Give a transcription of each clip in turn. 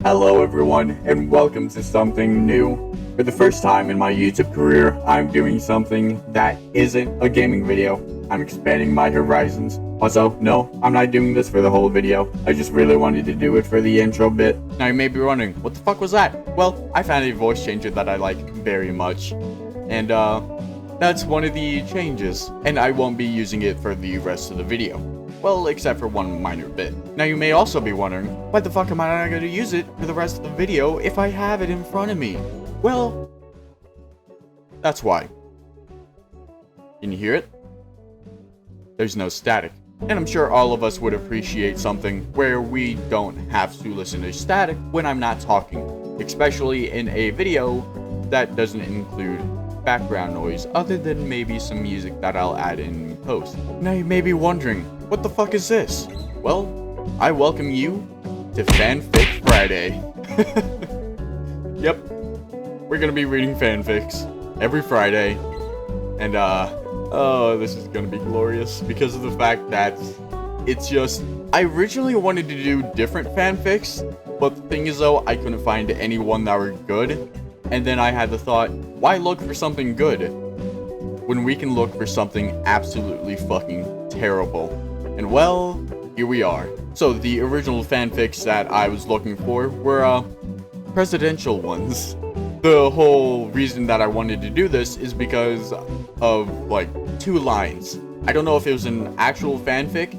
Hello everyone, and welcome to something new. For the first time in my YouTube career, I'm doing something that isn't a gaming video. I'm expanding my horizons. Also, no, I'm not doing this for the whole video. I just really wanted to do it for the intro bit. Now you may be wondering, what the fuck was that? Well, I found a voice changer that I like very much. And that's one of the changes. And I won't be using it for the rest of the video. Well, except for one minor bit. Now you may also be wondering, why the fuck am I not going to use it for the rest of the video if I have it in front of me? Well, that's why. Can you hear it? There's no static. And I'm sure all of us would appreciate something where we don't have to listen to static when I'm not talking. Especially in a video that doesn't include background noise other than maybe some music that I'll add in post. Now you may be wondering, what the fuck is this? Well, I welcome you to Fic Friday. Yep, we're gonna be reading fanfics every Friday, and oh, this is gonna be glorious because of the fact that it's just, I originally wanted to do different fanfics, but the thing is though, I couldn't find anyone that were good, and then I had the thought, why look for something good when we can look for something absolutely fucking terrible? And well, here we are. So the original fanfics that I was looking for were presidential ones. The whole reason that I wanted to do this is because of like 2 lines. I don't know if it was an actual fanfic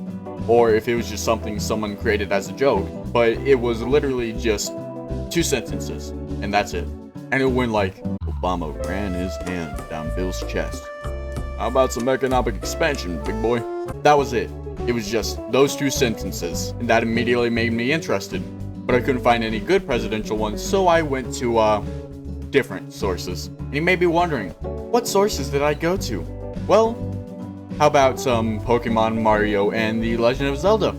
or if it was just something someone created as a joke, but it was literally just 2 sentences and that's it. And it went like, Obama ran his hand down Bill's chest. How about some economic expansion, big boy? That was it. It was just those 2 sentences, and that immediately made me interested. But I couldn't find any good presidential ones, so I went to, different sources. And you may be wondering, what sources did I go to? Well, how about some Pokemon, Mario, and The Legend of Zelda?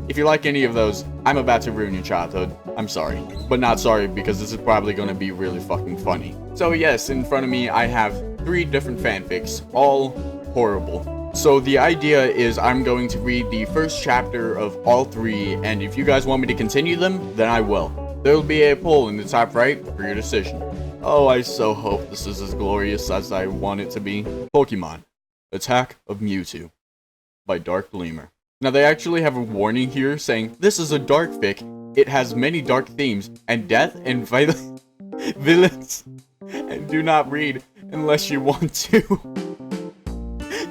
If you like any of those, I'm about to ruin your childhood. I'm sorry. But not sorry, because this is probably going to be really fucking funny. So yes, in front of me, I have 3 different fanfics, all horrible. So the idea is I'm going to read the first chapter of all 3, and if you guys want me to continue them, then I will. There will be a poll in the top right for your decision. Oh, I so hope this is as glorious as I want it to be. Pokemon, Attack of Mewtwo by Dark Gleamer. Now they actually have a warning here saying, this is a dark fic, it has many dark themes, and death and violence, and do not read unless you want to.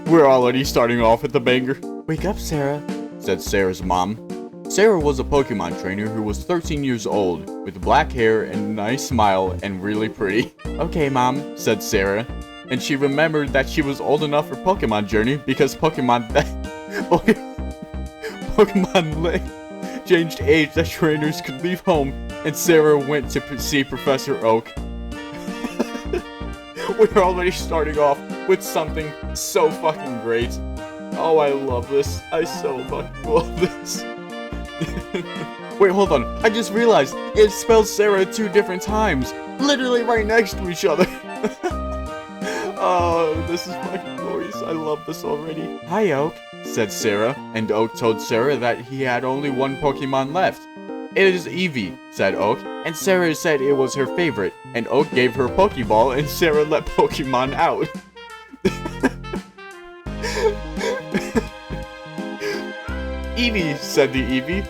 We're already starting off with the banger. Wake up, Sarah, said Sarah's mom. Sarah was a Pokemon trainer who was 13 years old, with black hair and a nice smile and really pretty. Okay, Mom, said Sarah, and she remembered that she was old enough for Pokemon Journey because Pokemon changed age that trainers could leave home, and Sarah went to see Professor Oak. We're already starting off with something so fucking great. Oh, I love this. I so fucking love this. Wait, hold on. I just realized it spells Sarah 2 different times. Literally right next to each other. Oh, this is fucking glorious. I love this already. Hi, Oak, said Sarah, and Oak told Sarah that he had only 1 Pokemon left. It is Eevee, said Oak, and Sarah said it was her favorite, and Oak gave her Pokeball, and Sarah let Pokemon out. Eevee, said the Eevee.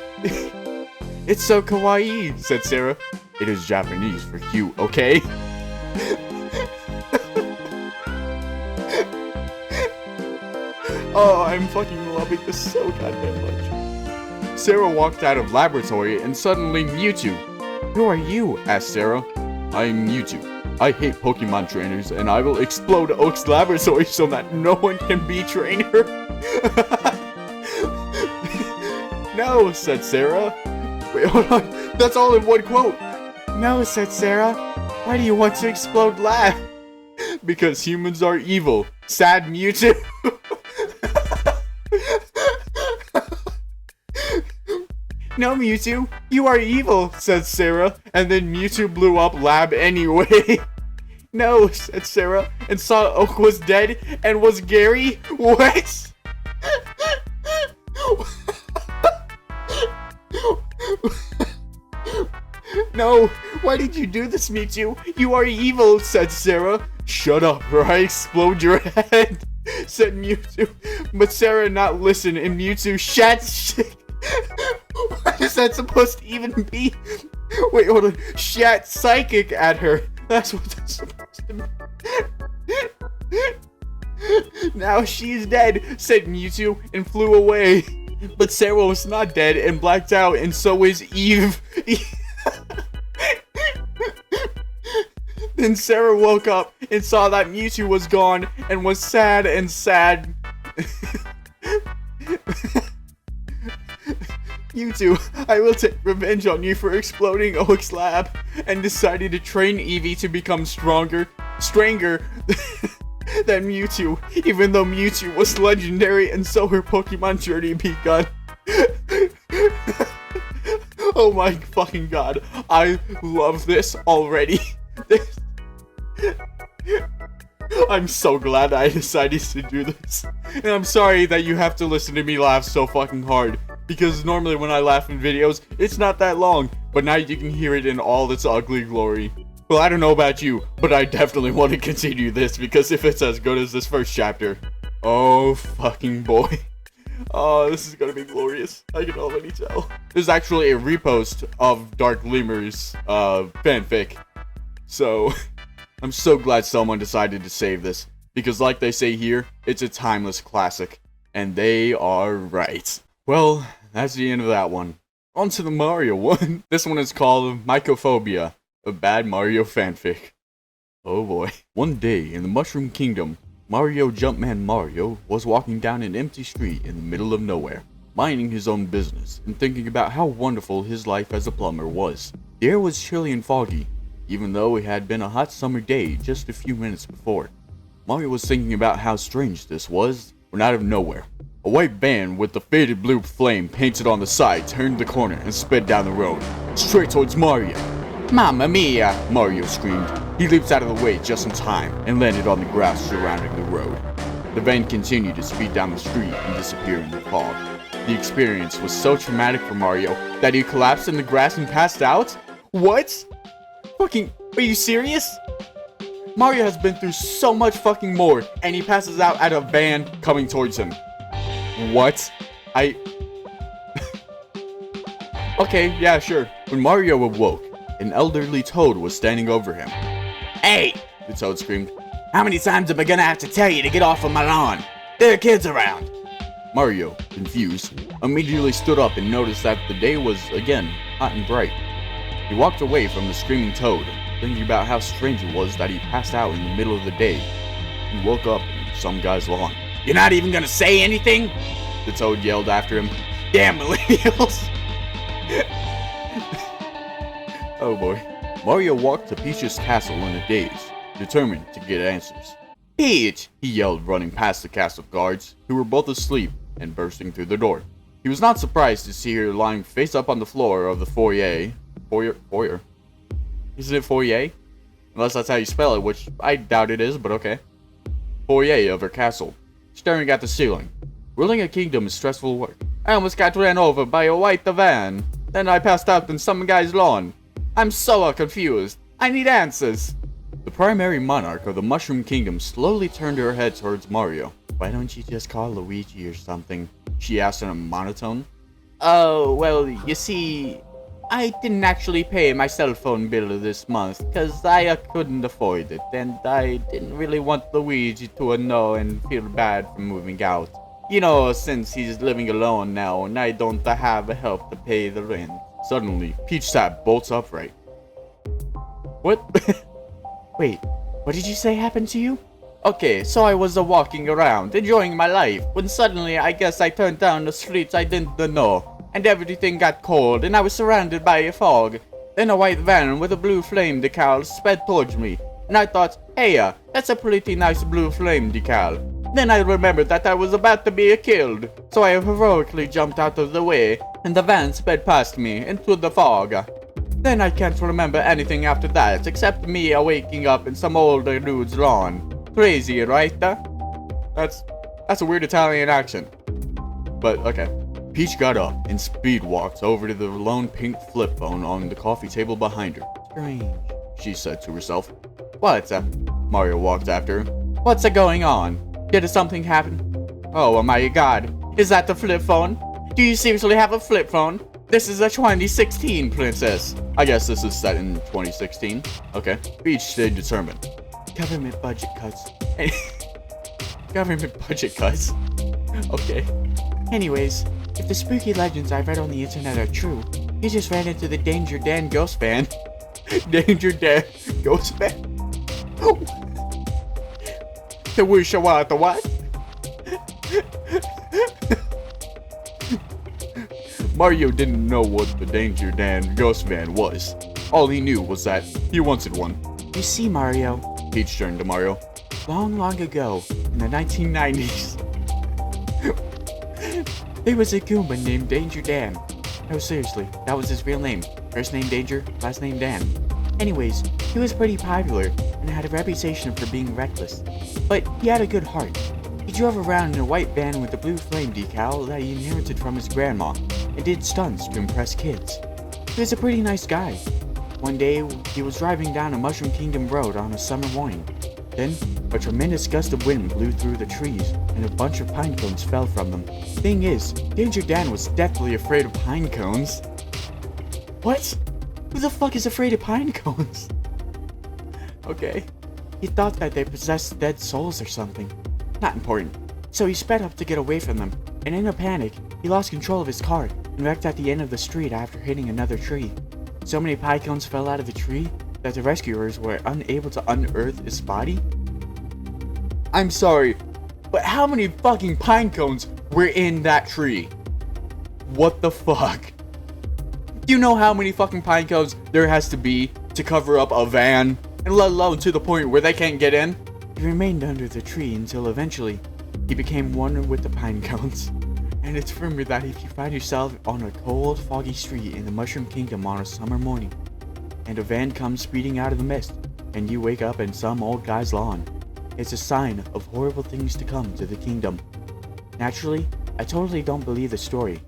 It's so kawaii, said Sarah. It is Japanese for cute, okay? Oh, I'm fucking loving this so goddamn much. Sarah walked out of laboratory and suddenly Mewtwo. Who are you? Asked Sarah. I'm Mewtwo. I hate Pokemon trainers and I will explode Oak's laboratory so that no one can be trainer. No, said Sarah. Wait, hold on. That's all in one quote. No, said Sarah. Why do you want to explode lab? Because humans are evil. Sad Mewtwo. No, Mewtwo, you are evil, said Sarah, and then Mewtwo blew up lab anyway. No, said Sarah, and saw Oak was dead and was Gary. What? No, why did you do this, Mewtwo? You are evil, said Sarah. Shut up, or I explode your head, said Mewtwo. But Sarah not listen, and Mewtwo shat shit. What is that supposed to even be? Wait, hold on. Shat psychic at her. That's what that's supposed to be. Now she's dead, said Mewtwo, and flew away. But Sarah was not dead and blacked out, and so is Eve. Then Sarah woke up and saw that Mewtwo was gone and was sad and sad. Mewtwo, I will take revenge on you for exploding Oak's lab, and decided to train Eevee to become stronger than Mewtwo, even though Mewtwo was legendary and so her Pokemon journey begun. Oh my fucking god, I love this already. I'm so glad I decided to do this. And I'm sorry that you have to listen to me laugh so fucking hard, because normally when I laugh in videos, it's not that long, but now you can hear it in all its ugly glory. Well, I don't know about you, but I definitely want to continue this, because if it's as good as this first chapter, oh fucking boy. Oh, this is gonna be glorious. I can already tell. There's actually a repost of Dark Lemur's fanfic. So, I'm so glad someone decided to save this, because like they say here, it's a timeless classic. And they are right. Well, that's the end of that one. On to the Mario one. This one is called Mycophobia, a bad Mario fanfic. Oh boy. One day in the Mushroom Kingdom, Mario Jumpman Mario was walking down an empty street in the middle of nowhere, minding his own business and thinking about how wonderful his life as a plumber was. The air was chilly and foggy, even though it had been a hot summer day just a few minutes before. Mario was thinking about how strange this was, when out of nowhere, a white van with the faded blue flame painted on the side turned the corner and sped down the road, straight towards Mario. "Mamma mia!" Mario screamed. He leaped out of the way just in time and landed on the grass surrounding the road. The van continued to speed down the street and disappear in the fog. The experience was so traumatic for Mario that he collapsed in the grass and passed out? What? Fucking, are you serious? Mario has been through so much fucking more, and he passes out at a van coming towards him. What? Okay, yeah, sure. When Mario awoke, an elderly toad was standing over him. "Hey!" the toad screamed. "How many times am I gonna have to tell you to get off of my lawn? There are kids around!" Mario, confused, immediately stood up and noticed that the day was, again, hot and bright. He walked away from the screaming toad, thinking about how strange it was that he passed out in the middle of the day. He woke up in some guy's lawn. "You're not even gonna say anything?" the toad yelled after him. "Damn millennials!" Oh boy. Mario walked to Peach's castle in a daze, determined to get answers. "Peach!" he yelled, running past the cast of guards, who were both asleep, and bursting through the door. He was not surprised to see her lying face up on the floor of the foyer? Isn't it foyer? Unless that's how you spell it, which I doubt it is, but okay. Foyer of her castle, staring at the ceiling. Ruling a kingdom is stressful work. "I almost got ran over by a white van. Then I passed out in some guy's lawn. I'm so confused. I need answers." The primary monarch of the Mushroom Kingdom slowly turned her head towards Mario. "Why don't you just call Luigi or something?" she asked in a monotone. "Oh, well, you see, I didn't actually pay my cell phone bill this month, cause I couldn't afford it, and I didn't really want Luigi to know and feel bad for moving out. You know, since he's living alone now, and I don't have help to pay the rent." Suddenly, Peach sat bolt upright. "What?" "Wait, what did you say happened to you?" "Okay, so I was walking around, enjoying my life, when suddenly I guess I turned down the streets I didn't know, and everything got cold, and I was surrounded by a fog. Then a white van with a blue flame decal sped towards me, and I thought, hey, that's a pretty nice blue flame decal. Then I remembered that I was about to be killed, so I heroically jumped out of the way, and the van sped past me into the fog. Then I can't remember anything after that, except me waking up in some older dude's lawn. Crazy, right? That's a weird Italian accent. But, okay. Peach got up and speed walked over to the lone pink flip phone on the coffee table behind her. Strange, she said to herself. What's Mario walked after her. What's going on? Did something happen? Oh my god, is that the flip phone? Do you seriously have a flip phone? This is a 2016, princess. I guess this is set in 2016. Okay. Peach stayed determined. Government budget cuts. Government budget cuts? Okay. Anyways, if the spooky legends I read on the internet are true, he just ran into the Danger Dan ghost van. Danger Dan ghost van? The wish the what? Mario didn't know what the Danger Dan ghost van was. All he knew was that he wanted one. You see, Mario, Peach turned to Mario, long ago, in the 1990s, there was a Goomba named Danger Dan. No, seriously, that was his real name. First name Danger, last name Dan. Anyways, he was pretty popular and had a reputation for being reckless. But he had a good heart. He drove around in a white van with a blue flame decal that he inherited from his grandma and did stunts to impress kids. He was a pretty nice guy. One day, he was driving down a Mushroom Kingdom road on a summer morning. Then, a tremendous gust of wind blew through the trees, and a bunch of pine cones fell from them. Thing is, Danger Dan was deathly afraid of pine cones. What? Who the fuck is afraid of pine cones? Okay. He thought that they possessed dead souls or something. Not important. So he sped up to get away from them, and in a panic, he lost control of his car and wrecked at the end of the street after hitting another tree. So many pine cones fell out of the tree that the rescuers were unable to unearth his body? I'm sorry, but how many fucking pine cones were in that tree? What the fuck? Do you know how many fucking pine cones there has to be to cover up a van? And let alone to the point where they can't get in? He remained under the tree until eventually he became one with the pine cones. And it's rumored that if you find yourself on a cold, foggy street in the Mushroom Kingdom on a summer morning, and a van comes speeding out of the mist, and you wake up in some old guy's lawn, it's a sign of horrible things to come to the kingdom. Naturally, I totally don't believe the story.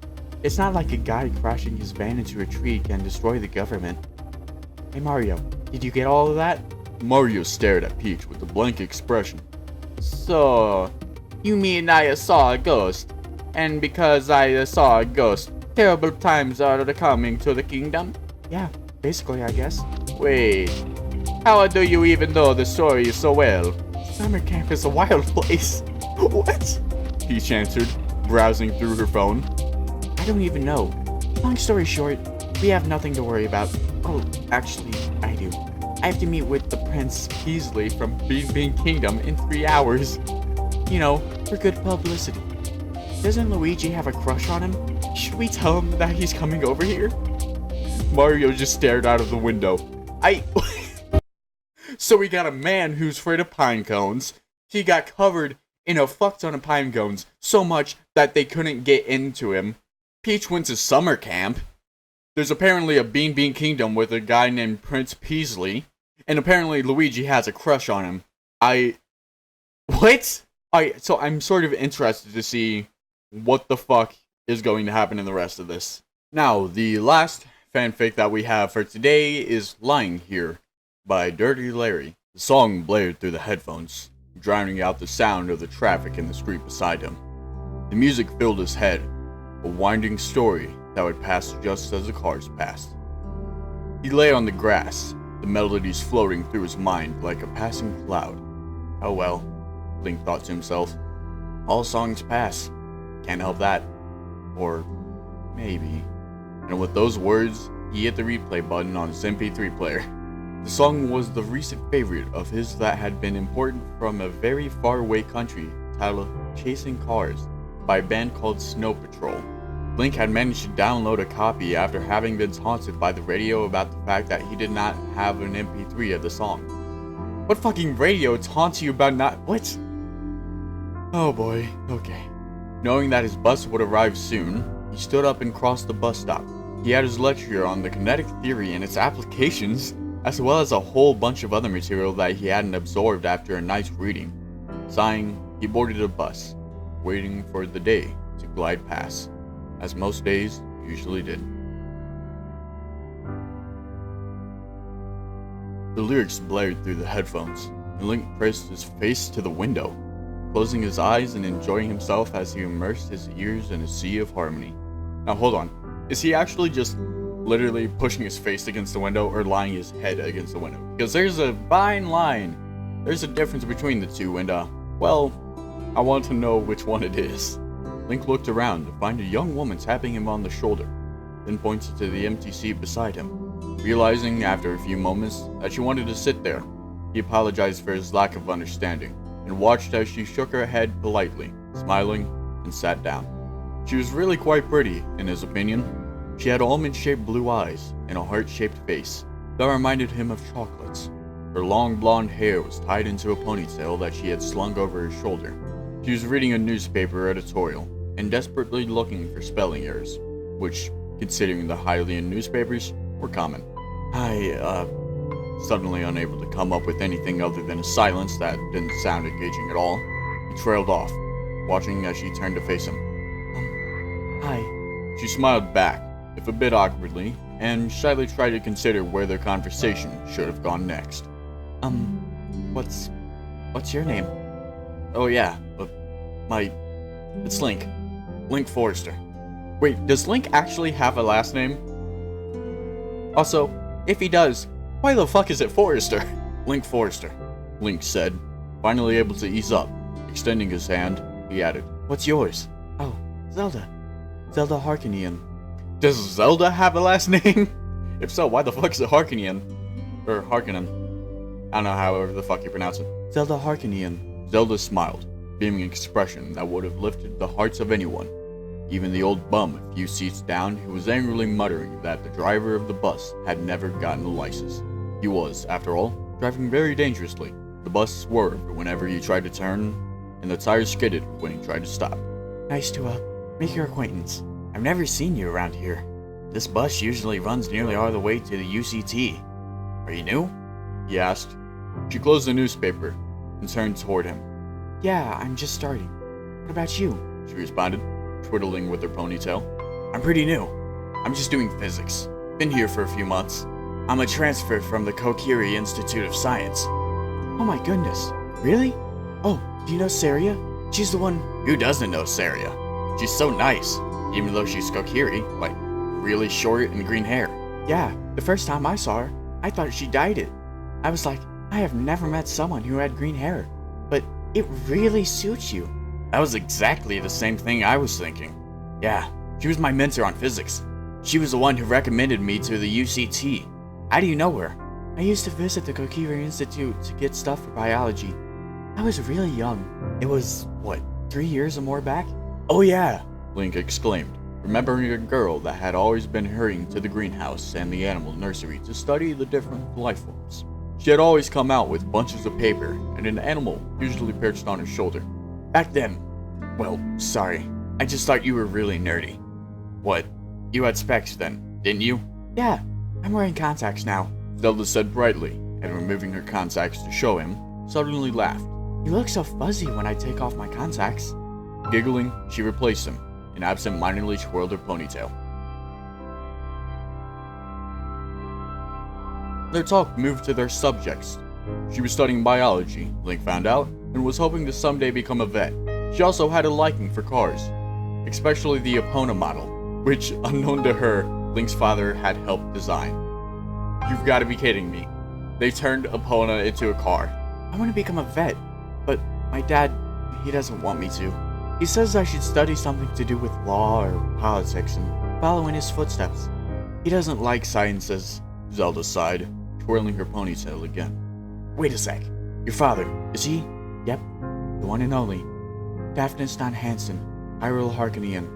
It's not like a guy crashing his van into a tree can destroy the government. Hey Mario, did you get all of that? Mario stared at Peach with a blank expression. So, you mean I saw a ghost? And because I saw a ghost, terrible times are coming to the kingdom? Yeah, basically I guess. Wait, how do you even know the story so well? Summer camp is a wild place. What? Peach answered, browsing through her phone. I don't even know. Long story short, we have nothing to worry about. Oh, actually, I do. I have to meet with the Prince Peasley from Bean Kingdom in 3 hours. You know, for good publicity. Doesn't Luigi have a crush on him? Should we tell him that he's coming over here? Mario just stared out of the window. So we got a man who's afraid of pine cones. He got covered in a fuck ton of pine cones, so much that they couldn't get into him. Peach went to summer camp. There's apparently a Bean Kingdom with a guy named Prince Peasley. And apparently Luigi has a crush on him. What? So I'm sort of interested to see what the fuck is going to happen in the rest of this. Now, the last fanfic that we have for today is Lying Here by Dirty Larry. The song blared through the headphones, drowning out the sound of the traffic in the street beside him. The music filled his head, a winding story that would pass just as the cars passed. He lay on the grass, the melodies floating through his mind like a passing cloud. Oh well, Link thought to himself. All songs pass. Can't help that. Or maybe. And with those words, he hit the replay button on his MP3 player. The song was the recent favorite of his that had been imported from a very far away country titled Chasing Cars by a band called Snow Patrol. Link had managed to download a copy after having been taunted by the radio about the fact that he did not have an MP3 of the song. What fucking radio taunts you about not— what? Oh boy, okay. Knowing that his bus would arrive soon, he stood up and crossed the bus stop. He had his lecture on the kinetic theory and its applications, as well as a whole bunch of other material that he hadn't absorbed after a night's reading. Sighing, he boarded a bus, waiting for the day to glide past. as most days usually did. The lyrics blared through the headphones, and Link pressed his face to the window, closing his eyes and enjoying himself as he immersed his ears in a sea of harmony. Now hold on, is he actually just literally pushing his face against the window or lying his head against the window? Because there's a fine line. There's a difference between the two, and well, I want to know which one it is. Link looked around to find a young woman tapping him on the shoulder, then pointed to the empty seat beside him. Realizing after a few moments that she wanted to sit there, he apologized for his lack of understanding and watched as she shook her head politely, smiling, and sat down. She was really quite pretty, in his opinion. She had almond-shaped blue eyes and a heart-shaped face that reminded him of chocolates. Her long blonde hair was tied into a ponytail that she had slung over her shoulder. She was reading a newspaper editorial and desperately looking for spelling errors, which, considering the Hylian newspapers, were common. Suddenly unable to come up with anything other than a silence that didn't sound engaging at all, he trailed off, watching as she turned to face him. Hi. She smiled back, if a bit awkwardly, and shyly tried to consider where their conversation should have gone next. What's your name? Oh yeah, it's Link. Link Forrester. Wait, does Link actually have a last name? Also, if he does, why the fuck is it Forrester? Link Forrester, Link said, finally able to ease up. Extending his hand, he added, "What's yours?" Oh, Zelda. Zelda Harkinian. Does Zelda have a last name? If so, why the fuck is it Harkinian? Or Harkonnen? I don't know however the fuck you pronounce it. Zelda Harkinian. Zelda smiled, beaming an expression that would have lifted the hearts of anyone. Even the old bum a few seats down who was angrily muttering that the driver of the bus had never gotten a license. He was, after all, driving very dangerously. The bus swerved whenever he tried to turn, and the tires skidded when he tried to stop. Nice to, make your acquaintance. I've never seen you around here. This bus usually runs nearly all the way to the UCT. Are you new? He asked. She closed the newspaper and turned toward him. Yeah, I'm just starting. What about you? She responded, twiddling with her ponytail. I'm pretty new. I'm just doing physics. Been here for a few months. I'm a transfer from the Kokiri Institute of Science. Oh my goodness. Really? Oh, do you know Saria? She's the one... Who doesn't know Saria? She's so nice, even though she's Kokiri, like, really short and green hair. Yeah, the first time I saw her, I thought she dyed it. I was like, I have never met someone who had green hair, but it really suits you. That was exactly the same thing I was thinking. Yeah, she was my mentor on physics. She was the one who recommended me to the UCT. How do you know her? I used to visit the Kokiri Institute to get stuff for biology. I was really young. It was, 3 years or more back? Oh yeah, Link exclaimed, remembering a girl that had always been hurrying to the greenhouse and the animal nursery to study the different life forms. She had always come out with bunches of paper and an animal usually perched on her shoulder. Back then, sorry, I just thought you were really nerdy. What? You had specs then, didn't you? Yeah, I'm wearing contacts now, Zelda said brightly, and removing her contacts to show him, suddenly laughed. You look so fuzzy when I take off my contacts. Giggling, she replaced them, and absent-mindedly twirled her ponytail. Their talk moved to their subjects. She was studying biology, Link found out, and was hoping to someday become a vet. She also had a liking for cars, especially the Epona model, which, unknown to her, Link's father had helped design. You've got to be kidding me. They turned Epona into a car. I want to become a vet, but my dad, he doesn't want me to. He says I should study something to do with law or politics and follow in his footsteps. He doesn't like sciences, Zelda sighed, twirling her ponytail again. Wait a sec. Your father, is he? Yep, the one and only. Daphnis Don Hansen, Hyrule Harkinian,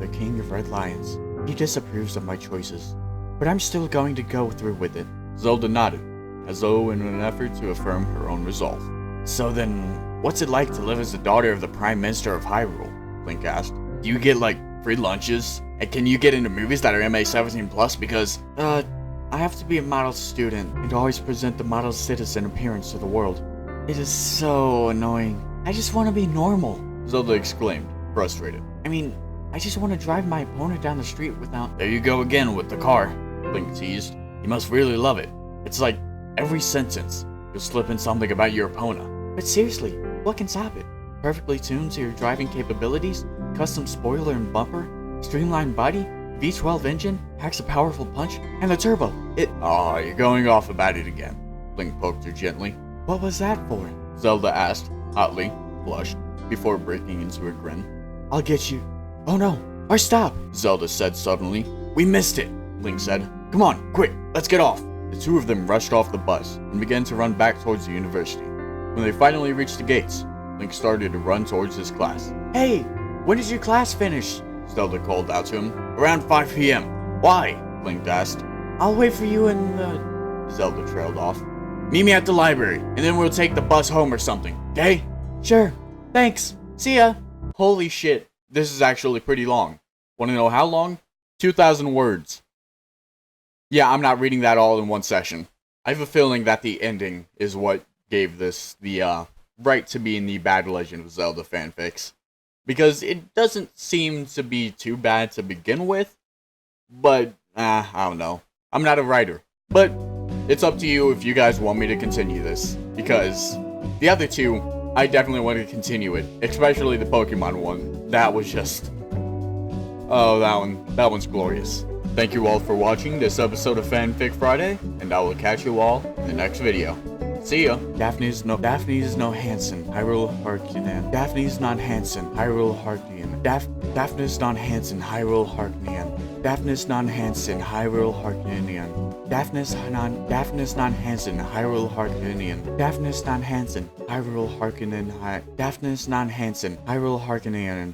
the king of Red Lions. He disapproves of my choices, but I'm still going to go through with it. Zelda nodded, as though in an effort to affirm her own resolve. So then, what's it like to live as the daughter of the Prime Minister of Hyrule? Link asked. Do you get, free lunches? And can you get into movies that are MA-17+? Because, I have to be a model student and always present the model citizen appearance to the world. It is so annoying. I just want to be normal, Zelda exclaimed, frustrated. I mean, I just want to drive my opponent down the street without... There you go again with the car, Link teased. You must really love it. It's like every sentence, you'll slip in something about your opponent. But seriously, what can stop it? Perfectly tuned to your driving capabilities, custom spoiler and bumper, streamlined body, V12 engine, packs a powerful punch, and the turbo. Oh, you're going off about it again. Link poked her gently. What was that for? Zelda asked, hotly, flushed, before breaking into a grin. I'll get you. Oh no, or stop, Zelda said suddenly. We missed it, Link said. Come on, quick, let's get off. The two of them rushed off the bus and began to run back towards the university. When they finally reached the gates, Link started to run towards his class. Hey, when does your class finish? Zelda called out to him. Around 5 p.m. Why? Link asked. I'll wait for you in the... Zelda trailed off. Meet me at the library, and then we'll take the bus home or something, okay? Sure, thanks. See ya. Holy shit, this is actually pretty long. Wanna know how long? 2,000 words. Yeah, I'm not reading that all in one session. I have a feeling that the ending is what gave this the right to be in the Bad Legend of Zelda fanfics. Because it doesn't seem to be too bad to begin with, but, I don't know. I'm not a writer. But, it's up to you if you guys want me to continue this, because the other two, I definitely want to continue it, especially the Pokemon one. That was just... Oh, that one's glorious. Thank you all for watching this episode of Fic Friday, and I will catch you all in the next video. See ya! Daphne's no Hansen, Hyrule Harkonnen. Daphne's non Hansen, Hyrule Harkonnen. Daphne's non Hansen, Hyrule Harkonnen. Daphne's non Hansen, Hyrule Harkonnen. Daphne's non Hansen, Hyrule Harkonnen. Daphne's non Hansen, Hyrule Harkonnen. Daphne's non Hansen, Hyrule Harkonnen.